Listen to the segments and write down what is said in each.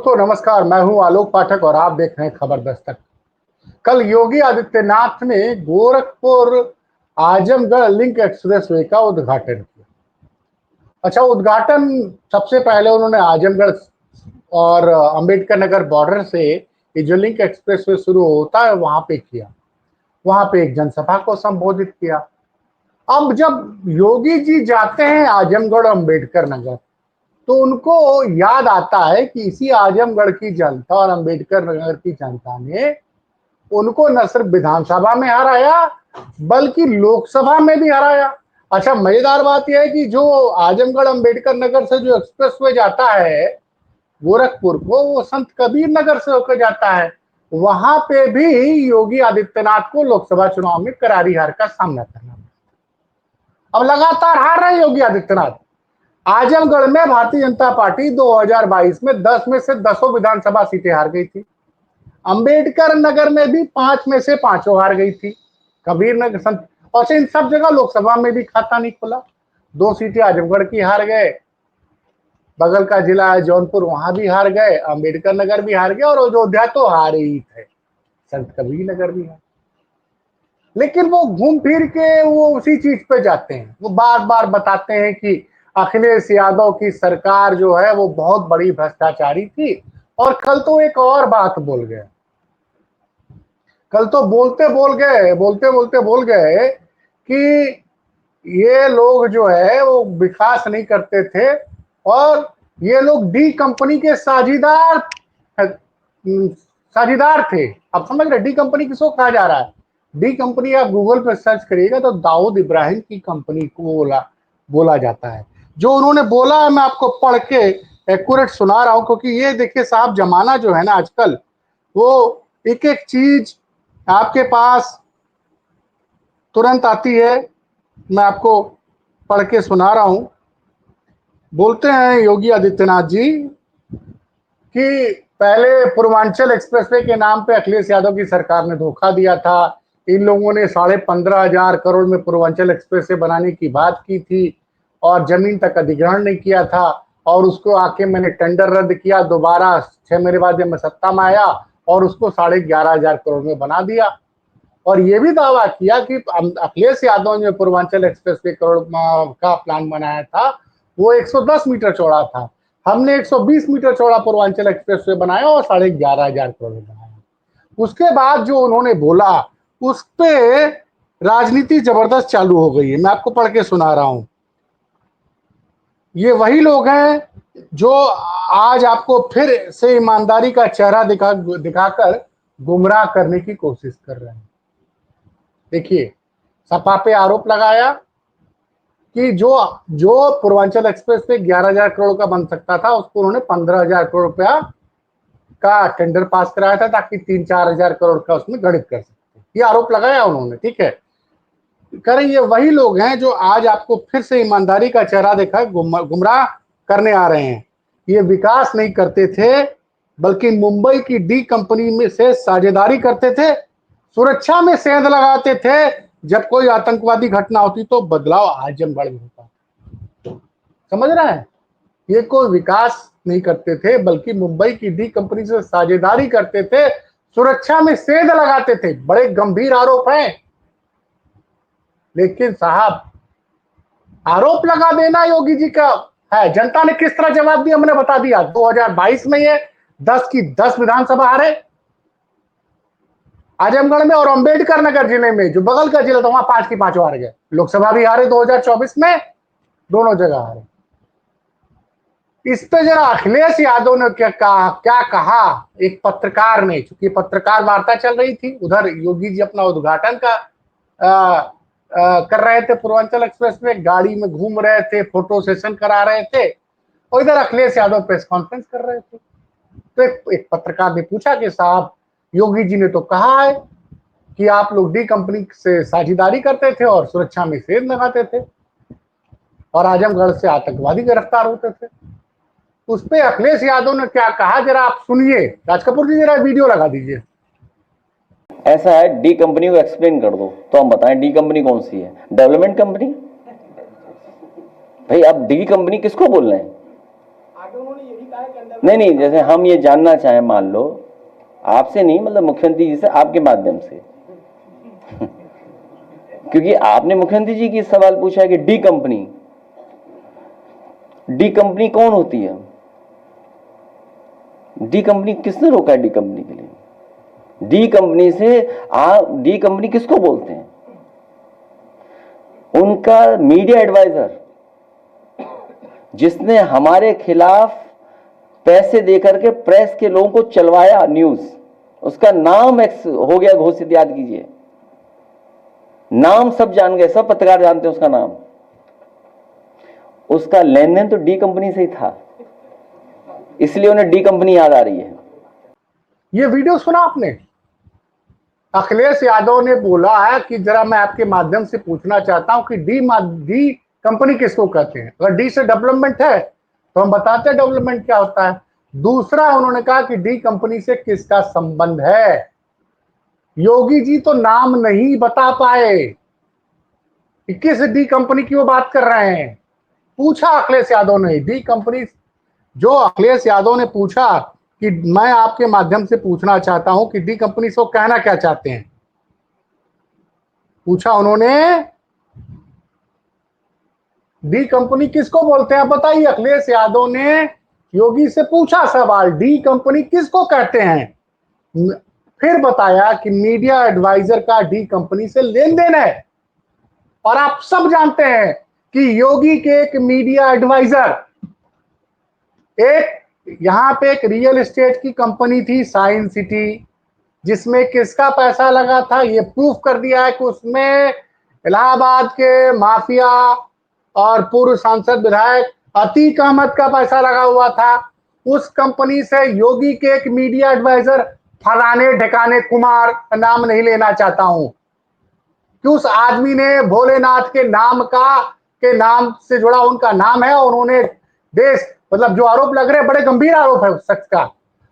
दोस्तों नमस्कार, मैं हूं आलोक पाठक और आप देख रहे हैं खबर दस्तक। कल योगी आदित्यनाथ ने गोरखपुर आजमगढ़ लिंक एक्सप्रेसवे का उद्घाटन किया। अच्छा, उद्घाटन सबसे पहले उन्होंने आजमगढ़ और अंबेडकर नगर बॉर्डर से ये जो लिंक एक्सप्रेसवे शुरू होता है वहां पे किया। वहां पे एक जनसभा को संबोधित किया। अब जब योगी जी जाते हैं आजमगढ़ और अंबेडकर नगर, तो उनको याद आता है कि इसी आजमगढ़ की जनता और अंबेडकर नगर की जनता ने उनको न सिर्फ विधानसभा में हराया बल्कि लोकसभा में भी हराया। अच्छा, मजेदार बात यह है कि जो आजमगढ़ अंबेडकर नगर से जो एक्सप्रेसवे जाता है गोरखपुर को, वो संत कबीर नगर से होकर जाता है। वहां पे भी योगी आदित्यनाथ को लोकसभा चुनाव में करारी हार का सामना करना पड़ा। अब लगातार हार रहे योगी आदित्यनाथ। आजमगढ़ में भारतीय जनता पार्टी 2022 में 10 में से 10 विधानसभा सीटें हार गई थी। अंबेडकर नगर में भी 5 में से 5 हार गई थी। कबीर नगर संत और इन सब जगह लोकसभा में भी खाता नहीं खुला। 2 सीटें आजमगढ़ की हार गए, बगल का जिला है जौनपुर, वहां भी हार गए, अंबेडकर नगर भी हार गए और अयोध्या तो हार ही थे, संत कबीर नगर भी हार। लेकिन वो घूम फिर के वो उसी चीज पे जाते हैं। वो बार बार बताते हैं कि अखिलेश यादव की सरकार जो है वो बहुत बड़ी भ्रष्टाचारी थी। और कल तो एक और बात बोल गए। कल तो बोलते बोल गए कि ये लोग जो है वो विकास नहीं करते थे और ये लोग डी कंपनी के साझीदार थे। अब समझ रहे डी कंपनी किसको कहा जा रहा है? डी कंपनी आप गूगल पर सर्च करिएगा तो दाऊद इब्राहिम की कंपनी को बोला जाता है। जो उन्होंने बोला है मैं आपको पढ़ के एक्यूरेट सुना रहा हूं, क्योंकि ये देखिए साहब, जमाना जो है ना आजकल, वो एक एक चीज आपके पास तुरंत आती है। मैं आपको पढ़ के सुना रहा हूं। बोलते हैं योगी आदित्यनाथ जी कि पहले पूर्वांचल एक्सप्रेसवे के नाम पे अखिलेश यादव की सरकार ने धोखा दिया था। इन लोगों ने 15,500 करोड़ में पूर्वांचल एक्सप्रेसवे बनाने की बात की थी और जमीन तक अधिग्रहण नहीं किया था। और उसको आके मैंने टेंडर रद्द किया, दोबारा 6 महीने बाद जब मैं सत्ता में आया और उसको 11,500 करोड़ में बना दिया। और ये भी दावा किया कि अखिलेश यादव ने पूर्वांचल एक्सप्रेसवे करोड़ का प्लान बनाया था वो 110 मीटर चौड़ा था। हमने 120 मीटर चौड़ा पूर्वांचल एक्सप्रेसवे बनाया और 11,500 करोड़ में बनाया। उसके बाद जो उन्होंने बोला उस पे राजनीति जबरदस्त चालू हो गई है। मैं आपको पढ़ के सुना रहा हूं। ये वही लोग हैं जो आज आपको फिर से ईमानदारी का चेहरा दिखाकर गुमराह करने की कोशिश कर रहे हैं। देखिए, सपा पे आरोप लगाया कि जो पूर्वांचल एक्सप्रेस पे 11,000 करोड़ का बन सकता था उसको उन्होंने 15,000 करोड़ रुपया का टेंडर पास कराया था ताकि 3-4 हजार करोड़ का उसमें गणित कर सकते। ये आरोप लगाया उन्होंने, ठीक है। करें, ये वही लोग हैं जो आज आपको फिर से ईमानदारी का चेहरा देखा गुमराह करने आ रहे हैं। ये विकास नहीं करते थे बल्कि मुंबई की डी कंपनी में से साझेदारी करते थे, सुरक्षा में सेंध लगाते थे। जब कोई आतंकवादी घटना होती तो बदलाव आजमगढ़ में होता। समझ रहे हैं? ये कोई विकास नहीं करते थे बल्कि मुंबई की डी कंपनी से साझेदारी करते थे, सुरक्षा में सेंध लगाते थे। बड़े गंभीर आरोप हैं। लेकिन साहब, आरोप लगा देना योगी जी का है। जनता ने किस तरह जवाब दिया मैंने बता दिया। 2022 में ये 10 की 10 विधानसभा हारे आजमगढ़ में और अंबेडकर नगर जिले में जो बगल का जिला था वहां 5 की 5 हार गए। लोकसभा भी हारे 2024 में, दोनों जगह हारे। इस पे जरा अखिलेश यादव ने क्या कहा एक पत्रकार ने, चूंकि पत्रकार वार्ता चल रही थी, उधर योगी जी अपना उद्घाटन का कर रहे थे। पूर्वांचल एक्सप्रेस में गाड़ी में घूम रहे थे, फोटो सेशन करा रहे थे और इधर अखिलेश यादव प्रेस कॉन्फ्रेंस कर रहे थे। तो एक पत्रकार ने पूछा कि साहब, योगी जी ने तो कहा है कि आप लोग डी कंपनी से साझेदारी करते थे और सुरक्षा में सेंध लगाते थे और आजमगढ़ से आतंकवादी गिरफ्तार होते थे। उस पे अखिलेश यादव ने क्या कहा जरा आप सुनिए। राज कपूर जी जरा वीडियो लगा दीजिए। ऐसा है, डी कंपनी को एक्सप्लेन कर दो तो हम बताएं डी कंपनी कौन सी है? Development company? भाई आप डी कंपनी किसको बोल रहे हैं? आगे उन्होंने ये भी कहा नहीं नहीं, जैसे हम ये जानना चाहें, मान लो आपसे नहीं, मतलब मुख्यमंत्री जी से, आपके माध्यम से क्योंकि आपने मुख्यमंत्री जी की सवाल पूछा है कि डी कंपनी कौन होती है? डी कंपनी किसने रोका है? डी कंपनी के लिए, डी कंपनी से डी कंपनी किसको बोलते हैं? उनका मीडिया एडवाइजर जिसने हमारे खिलाफ पैसे देकर के प्रेस के लोगों को चलवाया न्यूज, उसका नाम हो गया घोषित, याद कीजिए, नाम सब जान गए, सब पत्रकार जानते हैं उसका नाम। उसका लेन देन तो डी कंपनी से ही था, इसलिए उन्हें डी कंपनी याद आ रही है। ये वीडियो सुना आपने? अखिलेश यादव ने बोला है कि जरा मैं आपके माध्यम से पूछना चाहता हूं कि डी कंपनी किसको कहते हैं? अगर डी से डेवलपमेंट है तो हम बताते हैं डेवलपमेंट क्या होता है। दूसरा, उन्होंने कहा कि डी कंपनी से किसका संबंध है। योगी जी तो नाम नहीं बता पाए कि किस डी कंपनी की वो बात कर रहे हैं। पूछा अखिलेश यादव ने डी कंपनी, जो अखिलेश यादव ने पूछा कि मैं आपके माध्यम से पूछना चाहता हूं कि डी कंपनी से वो कहना क्या चाहते हैं, पूछा उन्होंने डी कंपनी किसको बोलते हैं बताइए। अखिलेश यादव ने योगी से पूछा सवाल, डी कंपनी किसको कहते हैं? फिर बताया कि मीडिया एडवाइजर का डी कंपनी से लेन देन है। और आप सब जानते हैं कि योगी के एक मीडिया एडवाइजर, एक यहां पे एक रियल एस्टेट की कंपनी थी साइन सिटी, जिसमें किसका पैसा लगा था ये प्रूफ कर दिया है कि उसमें इलाहाबाद के माफिया और पूर्व सांसद विधायक अतीक अहमद का पैसा लगा हुआ था। उस कंपनी से योगी के एक मीडिया एडवाइजर फलाने ढकाने कुमार, नाम नहीं लेना चाहता हूं, कि उस आदमी ने भोलेनाथ के नाम से जुड़ा उनका नाम है, और उन्होंने देश, मतलब जो आरोप लग रहे हैं बड़े गंभीर आरोप है उस शख्स का,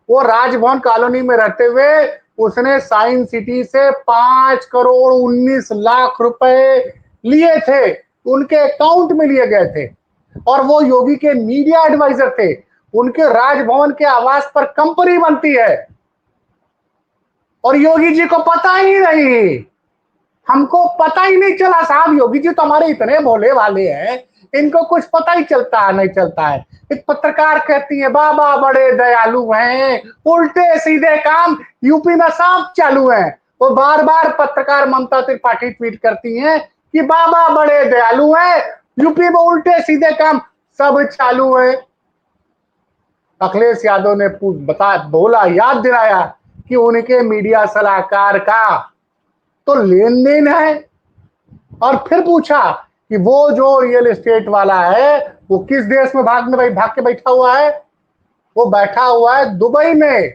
वो राजभवन कॉलोनी में रहते हुए उसने साइन सिटी से 5 करोड़ 19 लाख रुपए लिए थे, उनके अकाउंट में लिए गए थे, और वो योगी के मीडिया एडवाइजर थे। उनके राजभवन के आवास पर कंपनी बनती है और योगी जी को पता ही नहीं, हमको पता ही नहीं चला साहब। योगी जी तो हमारे इतने भोले वाले हैं, इनको कुछ पता ही नहीं चलता है। एक पत्रकार कहती है बाबा बड़े दयालु हैं, उल्टे सीधे काम यूपी में सब चालू हैं। वो बार बार पत्रकार ममता त्रिपाठी ट्वीट करती हैं कि बाबा बड़े दयालु हैं, यूपी में उल्टे सीधे काम सब चालू है। अखिलेश यादव ने याद दिलाया कि उनके मीडिया सलाहकार का तो लेन देन है, और फिर पूछा कि वो जो रियल एस्टेट वाला है वो किस देश में भाग के बैठा हुआ है? वो बैठा हुआ है दुबई में।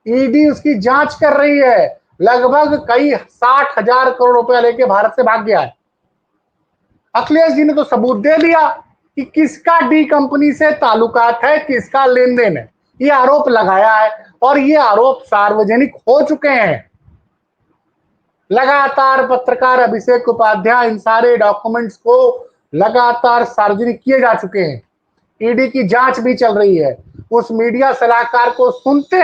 ईडी उसकी जांच कर रही है, लगभग कई 60,000 करोड़ रुपया लेके भारत से भाग गया है। अखिलेश जी ने तो सबूत दे दिया कि किसका डी कंपनी से ताल्लुकात है, किसका लेन देन है, ये आरोप लगाया है, और ये आरोप सार्वजनिक हो चुके हैं। लगातार पत्रकार अभिषेक उपाध्याय इन सारे डॉक्यूमेंट्स को लगातार सार्वजनिक किए जा चुके हैं। ईडी की जांच भी चल रही है। उस मीडिया सलाहकार को सुनते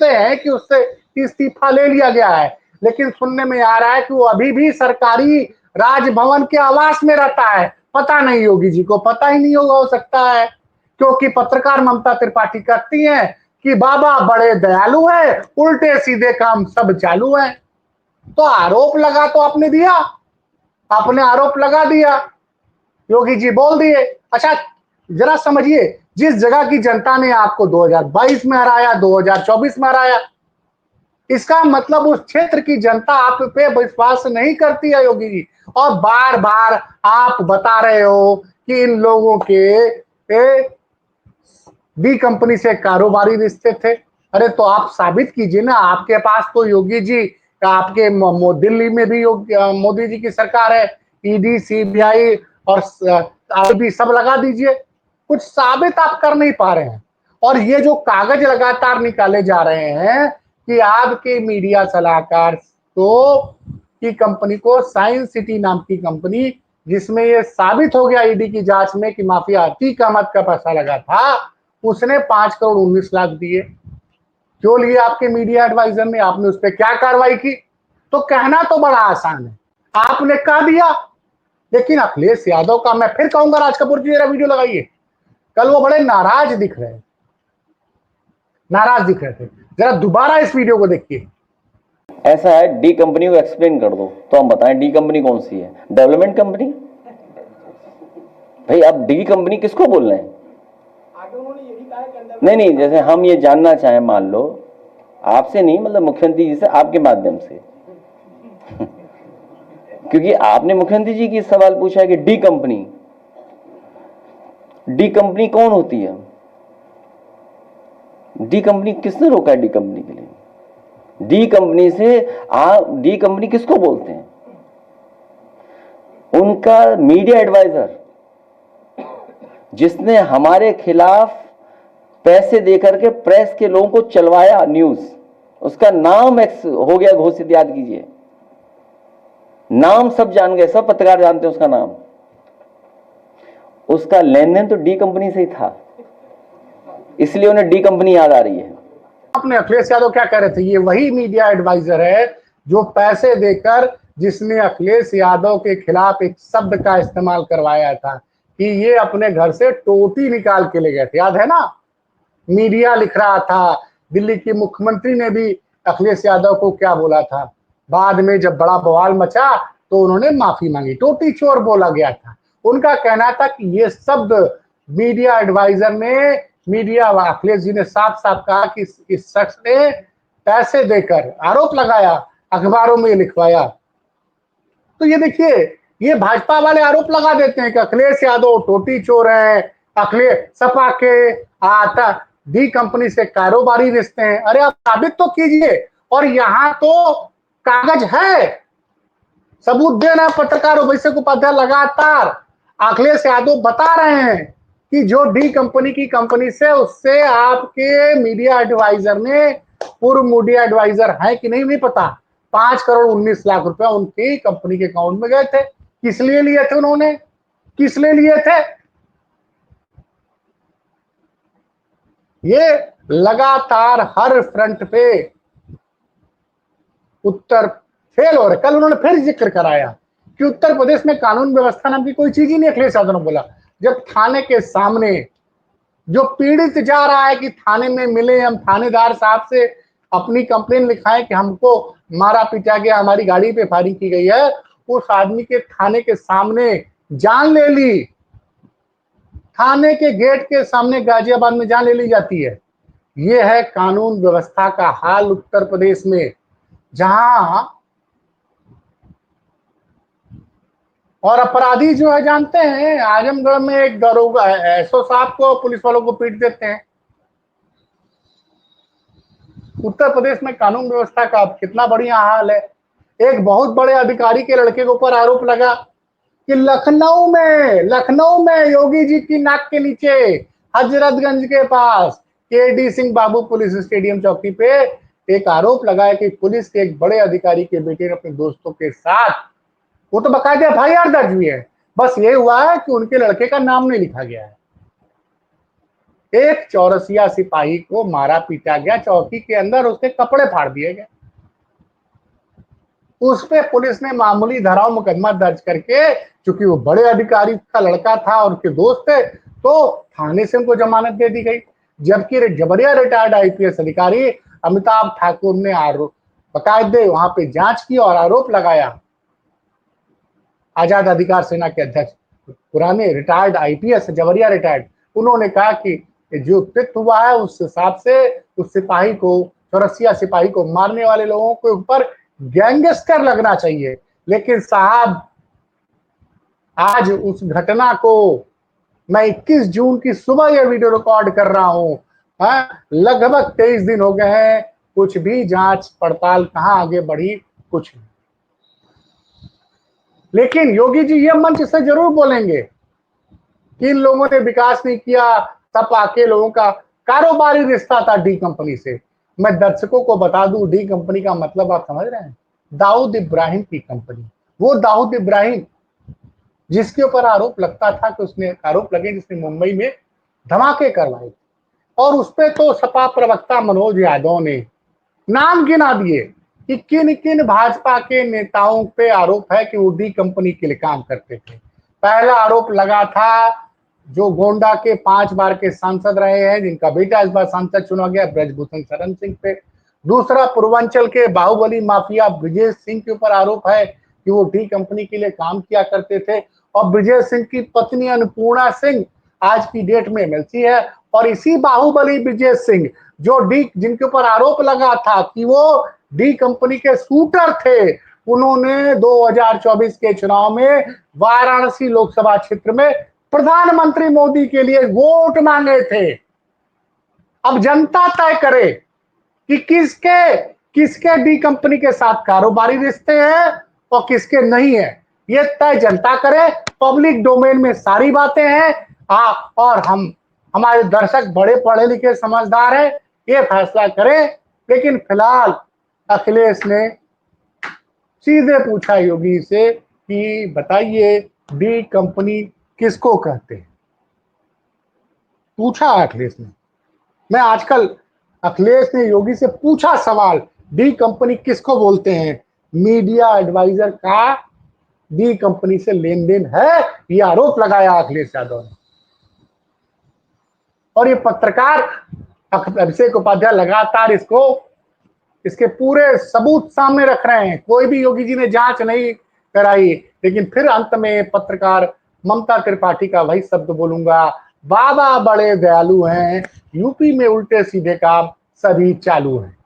हैं कि उससे इस्तीफा ले लिया गया है, लेकिन सुनने में आ रहा है कि वो अभी भी सरकारी राजभवन के आवास में रहता है। पता नहीं, योगी जी को पता ही नहीं होगा, हो सकता है, क्योंकि पत्रकार ममता त्रिपाठी कहती हैं कि बाबा बड़े दयालु है, उल्टे सीधे काम सब चालू है। तो आरोप लगा तो आपने दिया, आपने आरोप लगा दिया, योगी जी बोल दिए। अच्छा जरा समझिए, जिस जगह की जनता ने आपको 2022 में हराया, 2024 में हराया, इसका मतलब उस क्षेत्र की जनता आप पे विश्वास नहीं करती है योगी जी। और बार बार आप बता रहे हो कि इन लोगों के डी कंपनी से कारोबारी रिश्ते थे। अरे तो आप साबित कीजिए ना, आपके पास तो योगी जी, आपके दिल्ली में भी मोदी जी की सरकार है, ईडी सीबीआई और आईबी सब लगा दीजिए, कुछ साबित आप कर नहीं पा रहे हैं। और ये जो कागज लगातार निकाले जा रहे हैं कि आपके मीडिया सलाहकार की कंपनी को साइंस सिटी नाम की कंपनी, जिसमें ये साबित हो गया ईडी की जांच में कि माफिया अतीक अहमद का पैसा लगा था, उसने 5 करोड़ 19 लाख दिए। क्यों लिए आपके मीडिया एडवाइजर ने? आपने उस पर क्या कार्रवाई की? तो कहना तो बड़ा आसान है, आपने कह दिया। लेकिन अखिलेश यादव का, मैं फिर कहूंगा, राज कपूर जी जरा वीडियो लगाइए, कल वो बड़े नाराज दिख रहे थे। जरा दोबारा इस वीडियो को देखिए। ऐसा है, डी कंपनी को एक्सप्लेन कर दो तो हम बताएं डी कंपनी कौन सी है? Development company? भाई अब डी कंपनी किसको बोल रहे हैं? नहीं, जैसे हम ये जानना चाहें, मान लो आपसे नहीं, मतलब मुख्यमंत्री जी से, आपके माध्यम से क्योंकि आपने मुख्यमंत्री जी की सवाल पूछा है कि डी कंपनी कौन होती है? डी कंपनी किसने रोका है? डी कंपनी के लिए डी कंपनी से डी कंपनी किसको बोलते हैं? उनका मीडिया एडवाइजर जिसने हमारे खिलाफ पैसे देकर के प्रेस के लोगों को चलवाया न्यूज, उसका नाम एक्स हो गया घोषित, याद कीजिए। नाम सब जान गए, सब पत्रकार जानते हैं उसका नाम। उसका लेन देन तो डी कंपनी से ही था, इसलिए उन्हें डी कंपनी याद आ रही है। आपने अखिलेश यादव क्या कह रहे थे? ये वही मीडिया एडवाइजर है जो पैसे देकर, जिसने अखिलेश यादव के खिलाफ एक शब्द का इस्तेमाल करवाया था कि ये अपने घर से टोटी निकाल के ले गए थे, याद है ना? मीडिया लिख रहा था, दिल्ली की मुख्यमंत्री ने भी अखिलेश यादव को क्या बोला था। बाद में जब बड़ा बवाल मचा तो उन्होंने माफी मांगी, टोटी चोर बोला गया था। उनका कहना था कि ये शब्द मीडिया एडवाइजर ने, मीडिया अखिलेश जी ने साफ साफ कहा कि इस शख्स ने पैसे देकर, आरोप लगाया, अखबारों में लिखवाया। तो ये देखिए, ये भाजपा वाले आरोप लगा देते हैं कि अखिलेश यादव टोटी चोर है, अखिलेश सपा के आता डी कंपनी से कारोबारी रिश्ते हैं। अरे आप साबित तो कीजिए। और यहां तो कागज है, सबूत देना पत्रकारों अभिषेक उपाध्याय लगातार अखिलेश यादव बता रहे हैं कि जो डी कंपनी की कंपनी से, उससे आपके मीडिया एडवाइजर ने, पूर्व मीडिया एडवाइजर है कि नहीं पता, 5 करोड़ 19 लाख रुपया उनकी कंपनी के अकाउंट में गए थे। किस लिए लिए थे उन्होंने? किस लिए लिए थे? ये लगातार हर फ्रंट पे उत्तर फेल हो रहे। कल उन्होंने फिर जिक्र कराया कि उत्तर प्रदेश में कानून व्यवस्था नाम की कोई चीज ही नहीं। अखिलेश यादव ने बोला, जब थाने के सामने जो पीड़ित जा रहा है कि थाने में मिले, हम थानेदार साहब से अपनी कंप्लेन लिखाएं कि हमको मारा पीटा गया, हमारी गाड़ी पे फायरिंग की गई है, उस आदमी के थाने के सामने जान ले ली, थाने के गेट के सामने गाजियाबाद में जान ले ली जाती है। ये है कानून व्यवस्था का हाल उत्तर प्रदेश में, जहां और अपराधी जो है, जानते हैं, आजमगढ़ में एक दरोगा एसओ साहब को पुलिस वालों को पीट देते हैं। उत्तर प्रदेश में कानून व्यवस्था का कितना बढ़िया हाल है। एक बहुत बड़े अधिकारी के लड़के के ऊपर आरोप लगा कि लखनऊ में योगी जी की नाक के नीचे, हजरतगंज के पास केडी सिंह बाबू पुलिस स्टेडियम चौकी पे एक आरोप लगाया कि पुलिस के एक बड़े अधिकारी के बेटे ने अपने दोस्तों के साथ, वो तो बकायदे एफआईआर दर्ज हुई है, बस ये हुआ है कि उनके लड़के का नाम नहीं लिखा गया है। एक चौरसिया सिपाही को मारा पीटा गया चौकी के अंदर, उसके कपड़े फाड़ दिए गए। उस पे पुलिस ने मामूली धाराओं मुकदमा दर्ज करके, चूंकि वो बड़े अधिकारी का लड़का था और उनके दोस्त थे, तो थाने से उनको जमानत दे दी गई। जबकि जबरिया रिटायर्ड आईपीएस अधिकारी अमिताभ ठाकुर ने आरोप बकायदे वहां पे जांच की और आरोप लगाया। आजाद अधिकार सेना के अध्यक्ष, पुराने रिटायर्ड आईपीएस, जबरिया रिटायर्ड, उन्होंने कहा कि जो कृत्य हुआ है उस हिसाब से उस सिपाही को, चौरसिया सिपाही को मारने वाले लोगों के ऊपर गैंगस्टर लगना चाहिए। लेकिन साहब, आज उस घटना को, मैं 21 जून की सुबह यह वीडियो रिकॉर्ड कर रहा हूं, लगभग 23 दिन हो गए हैं, कुछ भी जांच पड़ताल कहां आगे बढ़ी? कुछ नहीं। लेकिन योगी जी यह मंच से जरूर बोलेंगे कि इन लोगों ने विकास नहीं किया, तब आके लोगों का कारोबारी रिश्ता था डी कंपनी से। मैं दर्शकों को बता दूं, डी कंपनी का मतलब आप समझ रहे हैं? दाऊद इब्राहिम की कंपनी। वो दाऊद इब्राहिम जिसके ऊपर आरोप लगता था कि उसने, आरोप लगे जिसने मुंबई में धमाके करवाए, और उस पे तो सपा प्रवक्ता मनोज यादव ने नाम गिना दिए कि किन किन भाजपा के नेताओं पे आरोप है कि वो डी कंपनी के लिए काम करते थे। पहला आरोप लगा था जो गोंडा के 5 बार के सांसद रहे हैं, जिनका बेटा इस बार सांसद चुना गया, ब्रजभूषण शरण सिंह पे। दूसरा, पूर्वांचल के बाहुबली माफिया ब्रिजेश सिंह के ऊपर आरोप है कि वो डी कंपनी के लिए काम किया करते थे। और ब्रिजेश सिंह की पत्नी अन्नपूर्णा सिंह आज की डेट में एमएलसी है। और इसी बाहुबली ब्रिजेश सिंह जो जिनके ऊपर आरोप लगा था कि वो डी कंपनी के शूटर थे, उन्होंने 2024 के चुनाव में वाराणसी लोकसभा क्षेत्र में प्रधानमंत्री मोदी के लिए वोट मांगे थे। अब जनता तय करे कि किसके किसके डी कंपनी के साथ कारोबारी रिश्ते हैं और किसके नहीं है, ये तय जनता करे। पब्लिक डोमेन में सारी बातें हैं। और हमारे दर्शक बड़े पढ़े लिखे समझदार हैं, ये फैसला करें। लेकिन फिलहाल अखिलेश ने सीधे पूछा योगी से कि बताइए डी कंपनी किसको कहते हैं। पूछा अखिलेश ने। मैं आजकल अखिलेश ने योगी से पूछा सवाल, डी कंपनी किसको बोलते हैं। मीडिया एडवाइजर का डी कंपनी से लेन देन है, ये आरोप लगाया अखिलेश यादव ने। और ये पत्रकार अभिषेक उपाध्याय लगातार इसके पूरे सबूत सामने रख रहे हैं। कोई भी योगी जी ने जांच नहीं कराई, लेकिन फिर अंत में पत्रकार ममता त्रिपाठी का वही शब्द बोलूंगा, बाबा बड़े दयालु हैं, यूपी में उल्टे सीधे काम सभी चालू हैं।